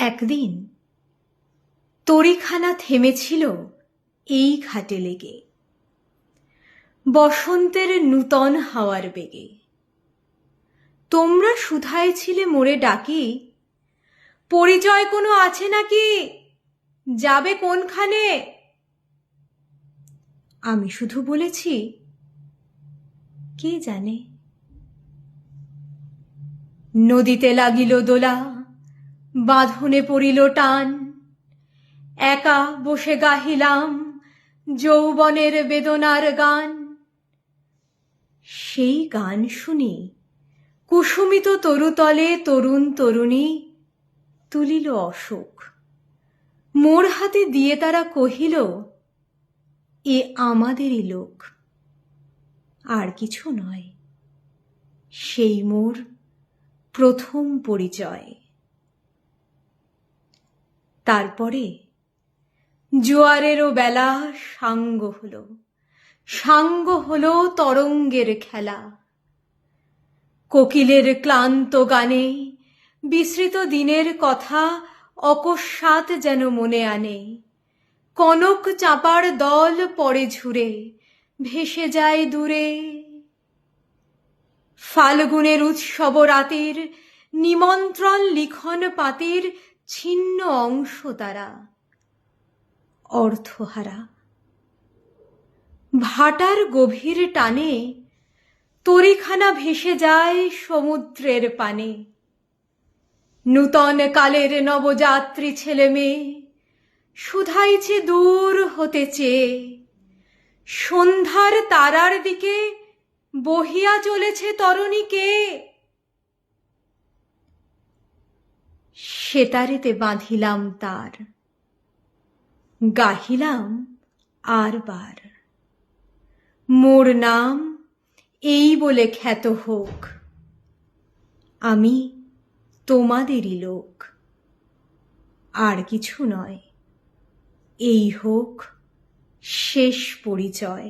একদিন তরীখানা থেমেছিল এই ঘাটে লেগে, বসন্তের নূতন হাওয়ার বেগে। তোমরা শুধায় ছিলে মোরে ডাকি, পরিচয় কোনো আছে নাকি, যাবে কোনখানে? আমি শুধু বলেছি, কে জানে। নদীতে লাগিল দোলা, বাঁধনে পড়িল টান, একা বসে গাহিলাম যৌবনের বেদনার গান। সেই গান শুনি কুসুমিত তরুতলে তরুণ তরুণী তুলিল অশোক। মোর হাতে দিয়ে তারা কহিল, এ আমাদেরই লোক। আর কিছু নয়, সেই মোর প্রথম পরিচয়। তারপরে জোয়ারেরও বেলা সাঙ্গ হলো তরঙ্গের খেলা। কোকিলের ক্লান্ত গানে বিস্মৃত দিনের কথা অকস্মাৎ যেন মনে আনে। কনক চাঁপার দল পড়ে ঝুরে, ভেসে যায় দূরে। ফাল্গুনের উৎসব রাতের নিমন্ত্রণ লিখন পাতির ছিন্ন অংশ তারা, অর্থহারা। ভাটার গভীর টানে তরীখানা ভেসে যায় সমুদ্রের পানে। নূতন কালের নবযাত্রী ছেলে মেয়ে শুধাইছে দূর হতে চেয়ে। সন্ধ্যার তারার দিকে বহিয়া চলেছে তরণীকে। সেতারেতে বাঁধিলাম তার, গাহিলাম আর বার, মোর নাম এই বলে খ্যাত হোক, আমি তোমাদেরই লোক। আর কিছু নয়, এই হোক শেষ পরিচয়।